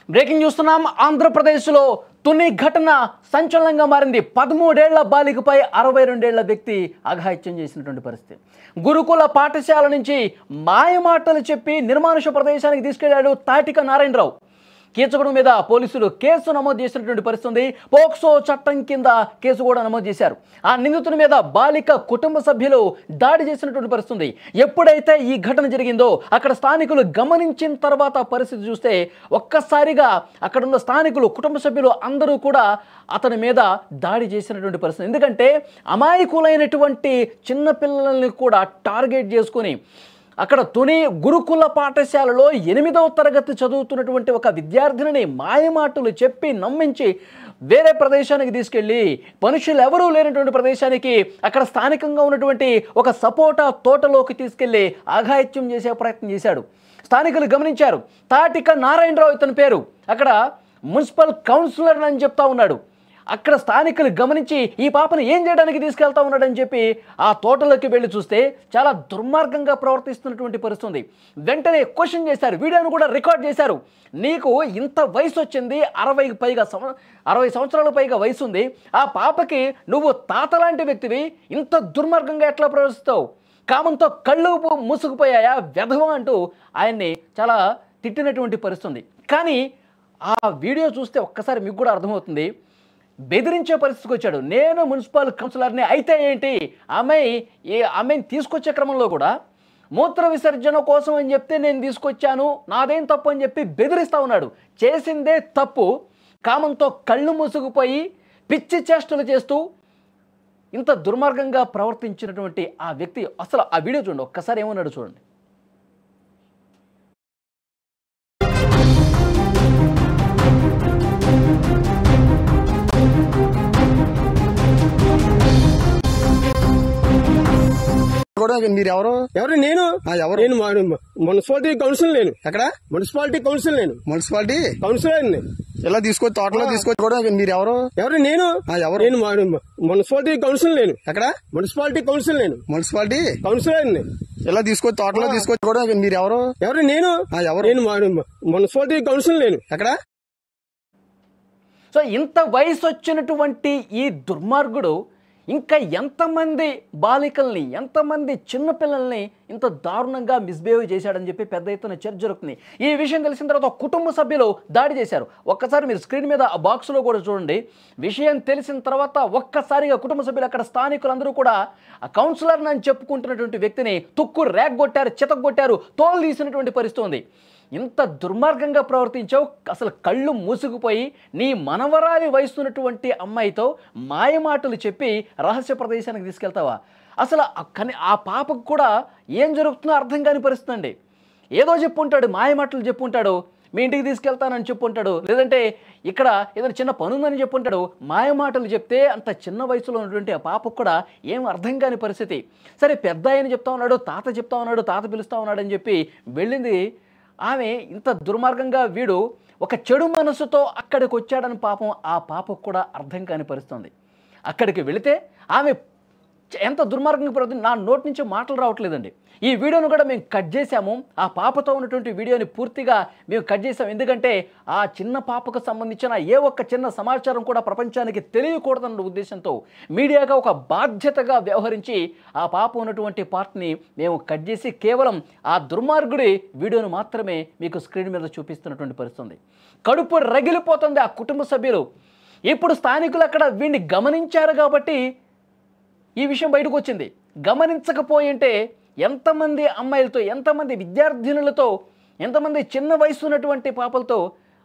Breaking చూస్తున్నాం. ఆంధ్రప్రదేశ్లో తుని ఘటన సంచలనంగా మారింది. 13 ఏళ్ల బాలికపై 62 ఏళ్ల వ్యక్తి అఘాయిత్యం చేసినటువంటి పరిస్థితి. గురుకుల పాఠశాల నుంచి మాయమాటలు చెప్పి నిర్మానుష ప్రదేశానికి తీసుకెళ్లాడు తాటిక నారాయణరావు. కీచకుడు మీద పోలీసులు కేసు నమోదు చేసినటువంటి పరిస్థితి. పోక్సో చట్టం కింద కేసు కూడా నమోదు చేశారు. ఆ నిందితుని మీద బాలిక కుటుంబ సభ్యులు దాడి చేసినటువంటి పరిస్థితి. ఎప్పుడైతే ఈ ఘటన జరిగిందో అక్కడ స్థానికులు గమనించిన తర్వాత పరిస్థితి చూస్తే ఒక్కసారిగా అక్కడ ఉన్న స్థానికులు కుటుంబ సభ్యులు అందరూ కూడా అతని మీద దాడి చేసినటువంటి పరిస్థితి. ఎందుకంటే అమాయకులైనటువంటి చిన్నపిల్లల్ని కూడా టార్గెట్ చేసుకొని అక్కడ తుని గురుకుల పాఠశాలలో 8వ తరగతి చదువుతున్నటువంటి ఒక విద్యార్థినిని మాయమాటలు చెప్పి నమ్మించి వేరే ప్రదేశానికి తీసుకెళ్ళి మనుషులు ఎవరూ లేనటువంటి ప్రదేశానికి అక్కడ స్థానికంగా ఉన్నటువంటి ఒక సపోటా తోటలోకి తీసుకెళ్ళి అఘాయిత్యం చేసే ప్రయత్నం చేశాడు. స్థానికులు గమనించారు. తాటిక నారాయణరావు ఇతని పేరు. అక్కడ మున్సిపల్ కౌన్సిలర్ అని చెప్తా ఉన్నాడు. అక్కడ స్థానికులు గమనించి ఈ పాపను ఏం చేయడానికి తీసుకెళ్తా ఉన్నాడని చెప్పి ఆ తోటలోకి వెళ్ళి చూస్తే చాలా దుర్మార్గంగా ప్రవర్తిస్తున్నటువంటి పరిస్థితి. వెంటనే క్వశ్చన్ చేశారు. వీడియోను కూడా రికార్డ్ చేశారు. నీకు ఇంత వయసు వచ్చింది, 60 సంవత్సరాల పైగా వయసు ఉంది. ఆ పాపకి నువ్వు తాతలాంటి వ్యక్తివి, ఇంత దుర్మార్గంగా ఎట్లా ప్రవర్తిస్తావు? కామంతో కళ్ళు మూసుకుపోయాయా వెధవ అంటూ ఆయన్ని చాలా తిట్టినటువంటి పరిస్థితి. కానీ ఆ వీడియో చూస్తే ఒక్కసారి మీకు కూడా అర్థమవుతుంది. బెదిరించే పరిస్థితికి వచ్చాడు. నేను మున్సిపల్ కౌన్సిలర్ని అయితే ఏంటి, ఆమెని తీసుకొచ్చే క్రమంలో కూడా మూత్ర విసర్జన కోసం అని చెప్తే నేను తీసుకొచ్చాను, నాదేం తప్పు అని చెప్పి బెదిరిస్తూ ఉన్నాడు. చేసిందే తప్పు. కామంతో కళ్ళు మూసుకుపోయి పిచ్చి చేష్టలు చేస్తూ ఇంత దుర్మార్గంగా ప్రవర్తించినటువంటి ఆ వ్యక్తి అసలు ఆ వీడియో చూడండి. ఒక్కసారి ఏమన్నాడు చూడండి. మీరు ఎవరు? నేను ఎవరు? నేను మున్సిపాలిటీ కౌన్సిల్. నేను ఎక్కడ? Municipality council. నేను మున్సిపాలిటీ కౌన్సిలర్. ఇలా తీసుకొచ్చి తోటలో తీసుకొచ్చి కూడా మీరు ఎవరు? నేను ఎవరు? నేను మున్సిపాలిటీ కౌన్సిల్. నేను ఎక్కడ? Municipality council. నేను మున్సిపాలిటీ కౌన్సిలర్. ఇలా తీసుకొచ్చి తోటలో తీసుకొచ్చి కూడా మీరు ఎవరు? నేను ఎవరు? నేను మున్సిపాలిటీ కౌన్సిల్. నేను ఎక్కడ? సో ఇంత వయసు వచ్చినటువంటి ఈ దుర్మార్గుడు ఇంకా ఎంతమంది బాలికల్ని, ఎంతమంది చిన్నపిల్లల్ని ఇంత దారుణంగా మిస్బిహేవ్ చేశాడని చెప్పి పెద్ద ఎత్తున చర్చ జరుగుతుంది. ఈ విషయం తెలిసిన తర్వాత కుటుంబ సభ్యులు దాడి చేశారు. ఒక్కసారి మీరు స్క్రీన్ మీద ఆ బాక్స్లో కూడా చూడండి. విషయం తెలిసిన తర్వాత ఒక్కసారిగా కుటుంబ సభ్యులు అక్కడ స్థానికులందరూ కూడా ఆ కౌన్సిలర్ అని చెప్పుకుంటున్నటువంటి వ్యక్తిని తుక్కు రేగొట్టారు, చితగొట్టారు, తోలు తీసినటువంటి పరిస్థితి ఉంది. ఇంత దుర్మార్గంగా ప్రవర్తించావు, అసలు కళ్ళు మూసుకుపోయి నీ మనవరాలి వయసున్నటువంటి అమ్మాయితో మాయమాటలు చెప్పి రహస్య ప్రదేశానికి తీసుకెళ్తావా? అసలు ఆ పాపకు కూడా ఏం జరుగుతుందో అర్థం కాని పరిస్థితి అండి. ఏదో చెప్పుంటాడు, మాయమాటలు చెప్పుంటాడు, మీ ఇంటికి తీసుకెళ్తానని చెప్పుంటాడు, లేదంటే ఇక్కడ ఏదైనా చిన్న పనుందని చెప్పుంటాడు. మాయమాటలు చెప్తే అంత చిన్న వయసులో ఉన్నటువంటి ఆ పాపకు కూడా ఏం అర్థం కాని పరిస్థితి. సరే పెద్ద ఆయన చెప్తా ఉన్నాడు, తాత చెప్తా ఉన్నాడు, తాత పిలుస్తూ ఉన్నాడు అని చెప్పి వెళ్ళింది ఆమె. ఇంత దుర్మార్గంగా వీడు ఒక చెడు మనసుతో అక్కడికి వచ్చాడని పాపం ఆ పాపకు కూడా అర్థం కాని పరిస్థితుంది. అక్కడికి వెళితే ఆమె ఎంత దుర్మార్గంగా ప్రవర్తించింది, నా నోటి నుంచి మాటలు రావట్లేదండి. ఈ వీడియోను కూడా మేము కట్ చేశాము. ఆ పాపతో ఉన్నటువంటి వీడియోని పూర్తిగా మేము కట్ చేసాము. ఎందుకంటే ఆ చిన్న పాపకు సంబంధించిన ఏ ఒక్క చిన్న సమాచారం కూడా ప్రపంచానికి తెలియకూడదన్న ఉద్దేశంతో మీడియాగా ఒక బాధ్యతగా వ్యవహరించి ఆ పాప ఉన్నటువంటి పార్ట్ని మేము కట్ చేసి కేవలం ఆ దుర్మార్గుడి వీడియోను మాత్రమే మీకు స్క్రీన్ మీద చూపిస్తున్నటువంటి పరిస్థితి. కడుపు రగిలిపోతుంది ఆ కుటుంబ సభ్యులు. ఇప్పుడు స్థానికులు అక్కడ వీడిని గమనించారు కాబట్టి ఈ విషయం బయటకు వచ్చింది. గమనించకపోయింటే ఎంతమంది అమ్మాయిలతో, ఎంతమంది విద్యార్థినులతో, ఎంతమంది చిన్న వయసు ఉన్నటువంటి పాపలతో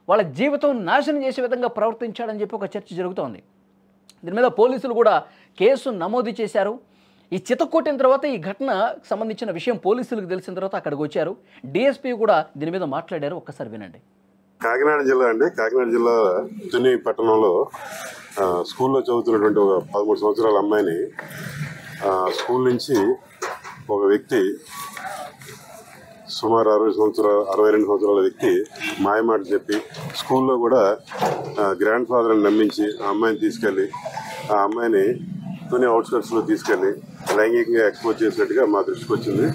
వాళ్ళ జీవితం నాశనం చేసే విధంగా ప్రవర్తించాడని చెప్పి ఒక చర్చ జరుగుతోంది. దీని మీద పోలీసులు కూడా కేసు నమోదు చేశారు. ఈ చితకొట్టిన తర్వాత ఈ ఘటన సంబంధించిన విషయం పోలీసులకు తెలిసిన తర్వాత అక్కడికి వచ్చారు. డిఎస్పీ కూడా దీని మీద మాట్లాడారు. ఒక్కసారి వినండి. కాకినాడ జిల్లా అండి. కాకినాడ జిల్లా తుని పట్టణంలో స్కూల్లో చదువుతున్నటువంటి ఒక 13 సంవత్సరాల అమ్మాయిని స్కూల్ నుంచి ఒక వ్యక్తి, సుమారు 62 సంవత్సరాల వ్యక్తి మాయమాట చెప్పి స్కూల్లో కూడా గ్రాండ్ ఫాదర్ని నమ్మించి ఆ అమ్మాయిని తీసుకెళ్ళి ఆ అమ్మాయిని తుని అవుట్స్కట్స్లో తీసుకెళ్ళి లైంగికంగా ఎక్స్పోజ్ చేసినట్టుగా మా దృష్టికి వచ్చింది.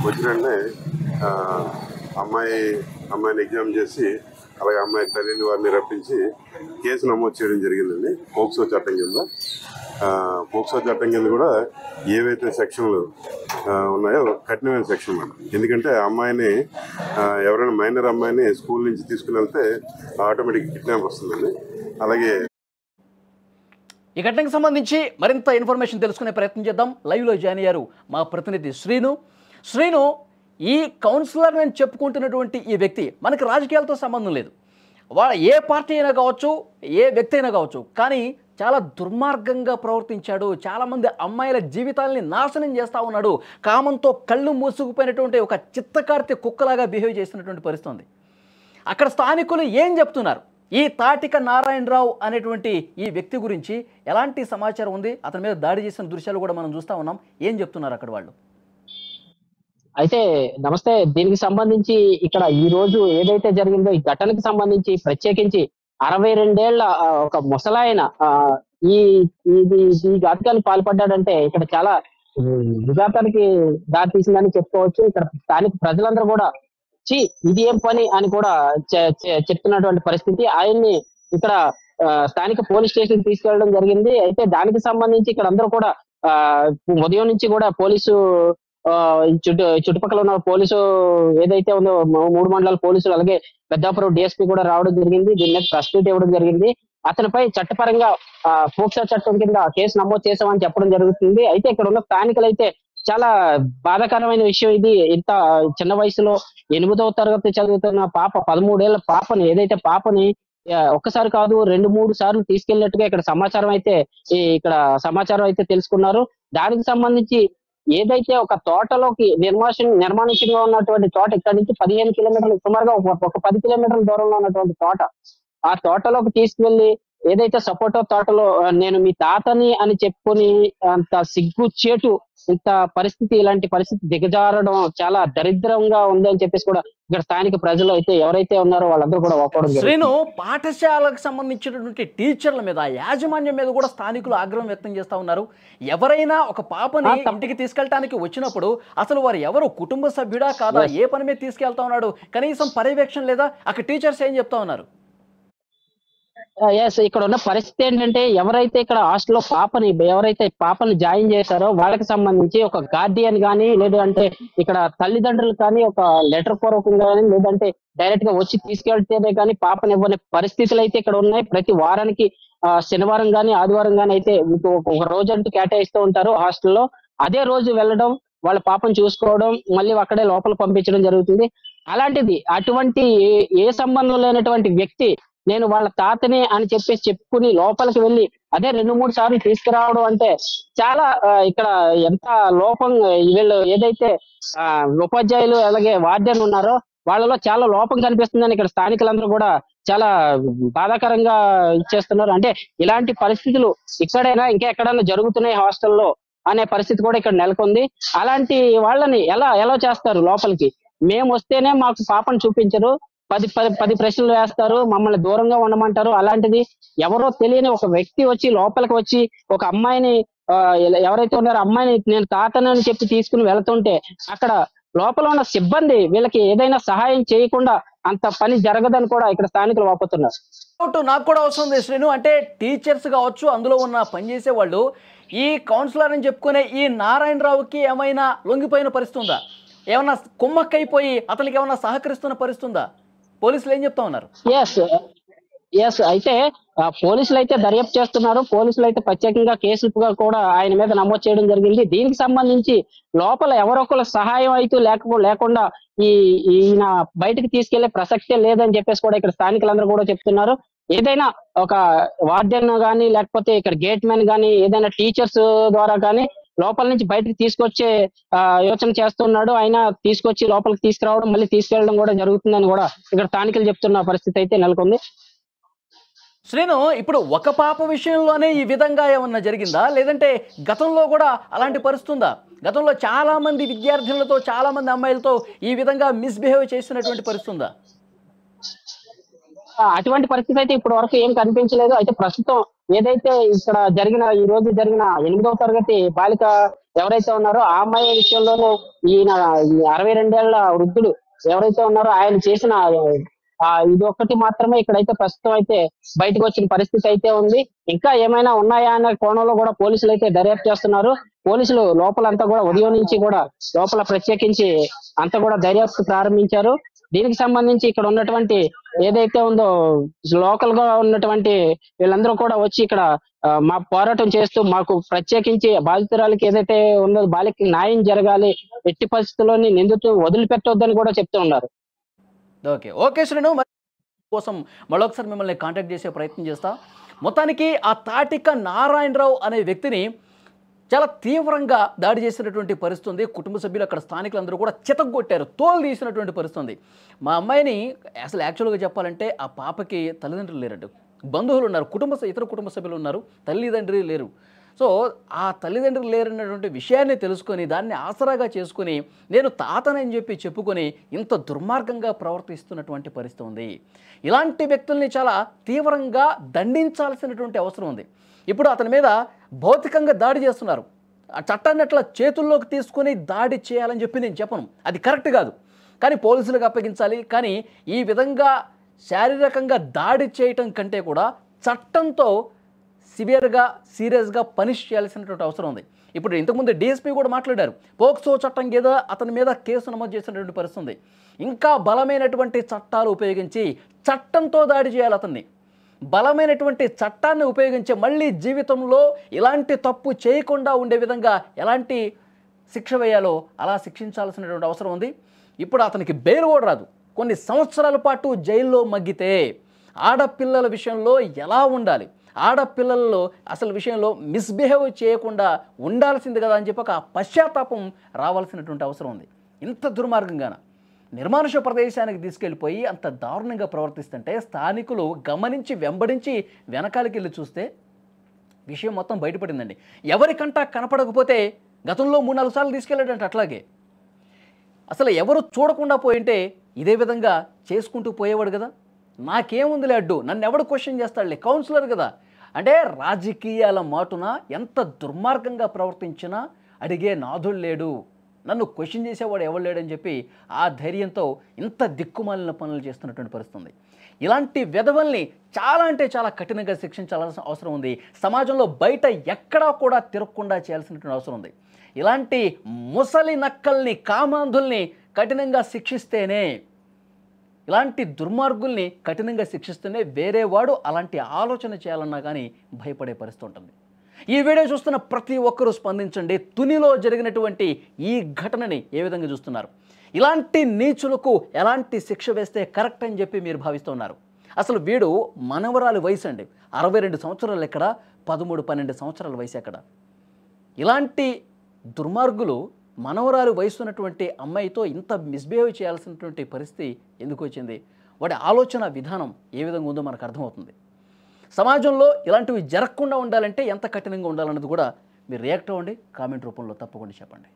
వచ్చిన వెంటనే అమ్మాయిని ఎగ్జామ్ చేసి అలాగే అమ్మాయి తల్లిని వారిని రప్పించి కేసు నమోదు చేయడం జరిగిందండి పోక్సో చట్టం కింద. పోక్సో చట్టం కింద కూడా ఏవైతే సెక్షన్లు ఉన్నాయో కఠినమైన సెక్షన్ అన్నమాట. ఎందుకంటే అమ్మాయిని ఎవరైనా మైనర్ అమ్మాయిని స్కూల్ నుంచి తీసుకుని వెళ్తే ఆటోమేటిక్ కిడ్నాప్ వస్తుందండి. అలాగే ఈ ఘటనకు సంబంధించి మరింత ఇన్ఫర్మేషన్ తెలుసుకునే ప్రయత్నం చేద్దాం. లైవ్లో జాయిన్ అయ్యారు మా ప్రతినిధి శ్రీను. ఈ కౌన్సిలర్ అని చెప్పుకుంటున్నటువంటి ఈ వ్యక్తి మనకి రాజకీయాలతో సంబంధం లేదు, వాళ్ళ ఏ పార్టీ అయినా కావచ్చు, ఏ వ్యక్తి అయినా కావచ్చు, కానీ చాలా దుర్మార్గంగా ప్రవర్తించాడు. చాలామంది అమ్మాయిల జీవితాలని నాశనం చేస్తూ ఉన్నాడు. కామంతో కళ్ళు మూసుకుపోయినటువంటి ఒక చిత్తకార్తె కుక్కలాగా బిహేవ్ చేస్తున్నటువంటి పరిస్థితి ఉంది. అక్కడ స్థానికులు ఏం చెప్తున్నారు? ఈ తాటిక నారాయణరావు అనేటువంటి ఈ వ్యక్తి గురించి ఎలాంటి సమాచారం ఉంది? అతని మీద దాడి చేసిన దృశ్యాలు కూడా మనం చూస్తూ ఉన్నాం. ఏం చెప్తున్నారు అక్కడ వాళ్ళు? అయితే నమస్తే. దీనికి సంబంధించి ఇక్కడ ఈ రోజు ఏదైతే జరిగిందో ఈ ఘటనకు సంబంధించి ప్రత్యేకించి 62 ఏళ్ల ఒక ముసలాయన ఈ ఘాతకానికి పాల్పడ్డాడంటే ఇక్కడ చాలా విఘాతానికి దారి తీసిందని చెప్పుకోవచ్చు. ఇక్కడ స్థానిక ప్రజలందరూ కూడా ఇది ఏం పని అని కూడా చెప్తున్నటువంటి పరిస్థితి. ఆయన్ని ఇక్కడ స్థానిక పోలీస్ స్టేషన్ తీసుకెళ్లడం జరిగింది. అయితే దానికి సంబంధించి ఇక్కడ అందరూ కూడా ఉదయం నుంచి కూడా పోలీసు చుట్టుపక్కల ఉన్న పోలీసు ఏదైతే ఉందో 3 మండలాల పోలీసులు అలాగే పెద్దాపురం డిఎస్పీ కూడా రావడం జరిగింది. దీని మీద ప్రెస్ మీట్ ఇవ్వడం జరిగింది. అతనిపై చట్టపరంగా పోక్సో చట్టం కింద కేసు నమోదు చేశామని చెప్పడం జరుగుతుంది. అయితే ఇక్కడ ఉన్న స్థానికులు అయితే చాలా బాధాకరమైన విషయం ఇది. ఇంత చిన్న వయసులో 8వ తరగతి చదువుతున్న పాప 13 ఏళ్ల పాపని ఏదైతే పాపని ఒక్కసారి కాదు 2-3 సార్లు తీసుకెళ్ళినట్టుగా ఇక్కడ సమాచారం అయితే తెలుసుకున్నారు. దానికి సంబంధించి ఏదైతే ఒక తోటలోకి నిర్మాణించగా ఉన్నటువంటి తోట ఇక్కడ నుంచి 15 కిలోమీటర్లు సుమారుగా ఒక 10 కిలోమీటర్ల దూరంలో ఉన్నటువంటి తోట, ఆ తోటలోకి తీసుకువెళ్లి ఏదైతే సపోటో తోటలో నేను మీ తాతని అని చెప్పుకొని అంత సిగ్గుచేటు ఇలాంటి పరిస్థితి దిగజారడం చాలా దరిద్రంగా ఉంది అని చెప్పేసి కూడా ఇక్కడ స్థానిక ప్రజలు అయితే ఎవరైతే ఉన్నారో వాళ్ళందరూ కూడా ఒప్పుకోవడం జరిగింది. శ్రీను, పాఠశాలకు సంబంధించినటువంటి టీచర్ల మీద, యాజమాన్యం మీద కూడా స్థానికులు ఆగ్రహం వ్యక్తం చేస్తా ఉన్నారు. ఎవరైనా ఒక పాపని ఇంటికి తీసుకెళ్ళటానికి వచ్చినప్పుడు అసలు వారు ఎవరు, కుటుంబ సభ్యుడా కాదా, ఏ పని మీద తీసుకెళ్తా ఉన్నాడు, కనీసం పర్యవేక్షణ లేదా? అక్కడ టీచర్స్ ఏం చెప్తా ఉన్నారు? ఇక్కడ ఉన్న పరిస్థితి ఏంటంటే ఎవరైతే ఇక్కడ హాస్టల్లో పాపని జాయిన్ చేశారో వాళ్ళకి సంబంధించి ఒక గార్డియన్ కానీ లేదంటే ఇక్కడ తల్లిదండ్రులు కానీ ఒక లెటర్ పూర్వకంగా కానీ లేదంటే డైరెక్ట్ గా వచ్చి తీసుకెళ్తేనే కానీ పాపని ఇవ్వని పరిస్థితులు అయితే ఇక్కడ ఉన్నాయి. ప్రతి వారానికి శనివారం కానీ ఆదివారం కానీ అయితే ఒక రోజు అంటూ కేటాయిస్తూ ఉంటారు హాస్టల్లో. అదే రోజు వెళ్ళడం, వాళ్ళ పాపను చూసుకోవడం, మళ్ళీ అక్కడే లోపల పంపించడం జరుగుతుంది. అలాంటిది అటువంటి ఏ సంబంధం లేనటువంటి వ్యక్తి నేను వాళ్ళ తాతని అని చెప్పుకుని లోపలికి వెళ్ళి అదే 2-3 సార్లు తీసుకురావడం అంటే చాలా ఇక్కడ ఎంత లోపం. వీళ్ళు ఏదైతే ఉపాధ్యాయులు అలాగే వార్డెన్ ఉన్నారో వాళ్ళలో చాలా లోపం కనిపిస్తుందని ఇక్కడ స్థానికులందరూ కూడా చాలా బాధాకరంగా ఇచ్చేస్తున్నారు. అంటే ఇలాంటి పరిస్థితులు ఇక్కడైనా ఇంకా ఎక్కడైనా జరుగుతున్నాయి హాస్టల్లో అనే పరిస్థితి కూడా ఇక్కడ నెలకొంది. అలాంటి వాళ్ళని ఎలా చేస్తారు లోపలికి? మేము వస్తేనే మాకు పాపను చూపించరు, 10 ప్రశ్నలు వేస్తారు, మమ్మల్ని దూరంగా ఉండమంటారు. అలాంటిది ఎవరో తెలియని ఒక వ్యక్తి వచ్చి లోపలికి వచ్చి ఒక అమ్మాయిని ఎవరైతే ఉన్నారో అమ్మాయిని నేను తాతనని చెప్పి తీసుకుని వెళ్తుంటే అక్కడ లోపల ఉన్న సిబ్బంది వీళ్ళకి ఏదైనా సహాయం చేయకుండా అంత పని జరగదని కూడా ఇక్కడ స్థానికులు వాపోతున్నారు. నాకు కూడా వస్తుంది శ్రీను, అంటే టీచర్స్ కావచ్చు, అందులో ఉన్న పనిచేసే వాళ్ళు ఈ కౌన్సిలర్ అని చెప్పుకునే ఈ నారాయణరావుకి ఏమైనా లొంగిపోయిన పరిస్థితి ఉందా? ఏమన్నా కుమ్మక్కైపోయి అతనికి ఏమన్నా సహకరిస్తున్న పరిస్థితి ఉందా? పోలీసులు ఏం చెప్తా ఉన్నారు? ఎస్ అయితే పోలీసులు అయితే దర్యాప్తు చేస్తున్నారు. పోలీసులు అయితే ప్రత్యేకంగా కేసులుగా కూడా ఆయన మీద నమోదు చేయడం జరిగింది. దీనికి సంబంధించి లోపల ఎవరొకరు సహాయం అయితే లేకుండా ఈయన బయటకు తీసుకెళ్లే ప్రసక్తే లేదని చెప్పేసి కూడా ఇక్కడ స్థానికులందరూ కూడా చెప్తున్నారు. ఏదైనా ఒక వార్డెన్ కానీ లేకపోతే ఇక్కడ గేట్ మ్యాన్ కానీ ఏదైనా టీచర్స్ ద్వారా కానీ లోపల నుంచి బయటకు తీసుకొచ్చే యోచన చేస్తున్నాడు. ఆయన తీసుకొచ్చి లోపలికి తీసుకురావడం మళ్ళీ తీసుకెళ్లడం కూడా జరుగుతుందని కూడా ఇక్కడ స్థానికులు చెప్తున్న పరిస్థితి అయితే నెలకొంది. శ్రీను, ఇప్పుడు ఒక పాప విషయంలోనే ఈ విధంగా ఏమన్నా జరిగిందా, లేదంటే గతంలో కూడా అలాంటి పరిస్థితి ఉందా? గతంలో చాలా మంది విద్యార్థులతో, చాలా మంది అమ్మాయిలతో ఈ విధంగా మిస్బిహేవ్ చేసినటువంటి పరిస్థితి ఉందా? అటువంటి పరిస్థితి అయితే ఇప్పటి వరకు ఏం కనిపించలేదు. అయితే ప్రస్తుతం ఏదైతే ఇక్కడ ఈ రోజు జరిగిన 8వ తరగతి బాలిక ఎవరైతే ఉన్నారో ఆ అమ్మాయి విషయంలోనూ ఈయన 62 ఏళ్ల వృద్ధుడు ఎవరైతే ఉన్నారో ఆయన చేసిన ఇది ఒక్కటి మాత్రమే ఇక్కడైతే ప్రస్తుతం అయితే బయటకు వచ్చిన పరిస్థితి అయితే ఉంది. ఇంకా ఏమైనా ఉన్నాయా అనే కోణంలో కూడా పోలీసులు అయితే దర్యాప్తు చేస్తున్నారు. పోలీసులు లోపలంతా కూడా ఉదయం నుంచి కూడా లోపల ప్రత్యేకించి అంతా కూడా దర్యాప్తు ప్రారంభించారు. దీనికి సంబంధించి ఇక్కడ ఉన్నటువంటి ఏదైతే ఉందో లోకల్ గా ఉన్నటువంటి వీళ్ళందరూ కూడా వచ్చి ఇక్కడ మా పోరాటం చేస్తూ మాకు ప్రత్యేకించి బాధితురాలకి ఏదైతే ఉందో బాలికకి న్యాయం జరగాలి, ఎట్టి పరిస్థితుల్లోని నిందితులు వదిలిపెట్టొద్దని కూడా చెప్తూ ఉన్నారు. ఓకే శ్రీను, మరి కోసం మరొకసారి మిమ్మల్ని కాంటాక్ట్ చేసే ప్రయత్నం చేస్తా. మొత్తానికి ఆ తాటిక నారాయణరావు అనే వ్యక్తిని చాలా తీవ్రంగా దాడి చేసినటువంటి పరిస్థితి ఉంది. కుటుంబ సభ్యులు అక్కడ స్థానికులందరూ కూడా చితగ్గొట్టారు, తోలు తీసినటువంటి పరిస్థితి ఉంది. మా అమ్మాయిని అసలు యాక్చువల్గా చెప్పాలంటే ఆ పాపకి తల్లిదండ్రులు లేరండి, బంధువులు ఉన్నారు, ఇతర కుటుంబ సభ్యులు ఉన్నారు, తల్లిదండ్రి లేరు. సో ఆ తల్లిదండ్రులు లేరన్నటువంటి విషయాన్ని తెలుసుకొని దాన్ని ఆసరాగా చేసుకొని నేను తాతనని చెప్పి చెప్పుకొని ఇంత దుర్మార్గంగా ప్రవర్తిస్తున్నటువంటి పరిస్థితి ఉంది. ఇలాంటి వ్యక్తుల్ని చాలా తీవ్రంగా దండించాల్సినటువంటి అవసరం ఉంది. ఇప్పుడు అతని మీద భౌతికంగా దాడి చేస్తున్నారు. ఆ చట్టాన్ని అట్లా చేతుల్లోకి తీసుకొని దాడి చేయాలని చెప్పి నేను చెప్పను, అది కరెక్ట్ కాదు. కానీ పోలీసులకు అప్పగించాలి. కానీ ఈ విధంగా శారీరకంగా దాడి చేయటం కంటే కూడా చట్టంతో సీరియస్గా పనిష్ చేయాల్సినటువంటి అవసరం ఉంది. ఇప్పుడు ఇంతకుముందు డిఎస్పీ కూడా మాట్లాడారు, పోక్సో చట్టం కింద అతని మీద కేసు నమోదు చేసినటువంటి పరిస్థితి ఉంది. ఇంకా బలమైనటువంటి చట్టాలు ఉపయోగించి చట్టంతో దాడి చేయాలి అతన్ని. బలమైనటువంటి చట్టాన్ని ఉపయోగించి మళ్ళీ జీవితంలో ఇలాంటి తప్పు చేయకుండా ఉండే విధంగా ఎలాంటి శిక్ష వేయాలో అలా శిక్షించాల్సినటువంటి అవసరం ఉంది. ఇప్పుడు అతనికి బెయిల్ కూడా రాదు. కొన్ని సంవత్సరాల పాటు జైల్లో మగ్గితే ఆడపిల్లల విషయంలో ఎలా ఉండాలి, ఆడపిల్లల్లో అసలు విషయంలో మిస్బిహేవ్ చేయకుండా ఉండాల్సింది కదా అని చెప్పి ఒక పశ్చాత్తాపం రావాల్సినటువంటి అవసరం ఉంది. ఇంత దుర్మార్గంగాన నిర్మానుష ప్రదేశానికి తీసుకెళ్ళిపోయి అంత దారుణంగా ప్రవర్తిస్తుంటే స్థానికులు గమనించి వెంబడించి వెనకాలకి వెళ్ళి చూస్తే విషయం మొత్తం బయటపడిందండి. ఎవరికంటా కనపడకపోతే గతంలో 3-4 సార్లు తీసుకెళ్ళాడంటే అట్లాగే అసలు ఎవరు చూడకుండా పోయింటే ఇదే విధంగా చేసుకుంటూ పోయేవాడు కదా. నాకేముందిలే అడ్డు, నన్ను ఎవడు క్వశ్చన్ చేస్తాడులే, కౌన్సిలర్ కదా అంటే రాజకీయాల మాటున ఎంత దుర్మార్గంగా ప్రవర్తించినా అడిగే నాథుడు లేడు, నన్ను క్వశ్చన్ చేసేవాడు ఎవరు లేడని చెప్పి ఆ ధైర్యంతో ఇంత దిక్కుమాలిన పనులు చేస్తున్నటువంటి పరిస్థితి. ఇలాంటి వెధవల్ని చాలా అంటే చాలా కఠినంగా శిక్షించాల్సిన అవసరం ఉంది. సమాజంలో బయట ఎక్కడా కూడా తిరగకుండా చేయాల్సినటువంటి అవసరం ఉంది. ఇలాంటి ముసలి నక్కల్ని, కామాంధుల్ని కఠినంగా శిక్షిస్తేనే, ఇలాంటి దుర్మార్గుల్ని కఠినంగా శిక్షిస్తేనే వేరే వాడు అలాంటి ఆలోచన చేయాలన్నా కానీ భయపడే పరిస్థితి ఉంటుంది. ఈ వీడియో చూస్తున్న ప్రతి ఒక్కరూ స్పందించండి. తునిలో జరిగినటువంటి ఈ ఘటనని ఏ విధంగా చూస్తున్నారు? ఇలాంటి నీచులకు ఎలాంటి శిక్ష వేస్తే కరెక్ట్ అని చెప్పి మీరు భావిస్తున్నారు? అసలు వీడు మనవరాలి వయసు అండి, 62 సంవత్సరాలు ఎక్కడ, 13-12 సంవత్సరాల వయసు ఎక్కడ? ఇలాంటి దుర్మార్గులు మనవరాలు వయసు ఉన్నటువంటి అమ్మాయితో ఇంత మిస్బిహేవ్ చేయాల్సినటువంటి పరిస్థితి ఎందుకు వచ్చింది? వాడి ఆలోచన విధానం ఏ విధంగా ఉందో మనకు అర్థమవుతుంది. సమాజంలో ఇలాంటివి జరగకుండా ఉండాలంటే ఎంత కఠినంగా ఉండాలన్నది కూడా మీరు రియాక్ట్ అవ్వండి, కామెంట్ రూపంలో తప్పకుండా చెప్పండి.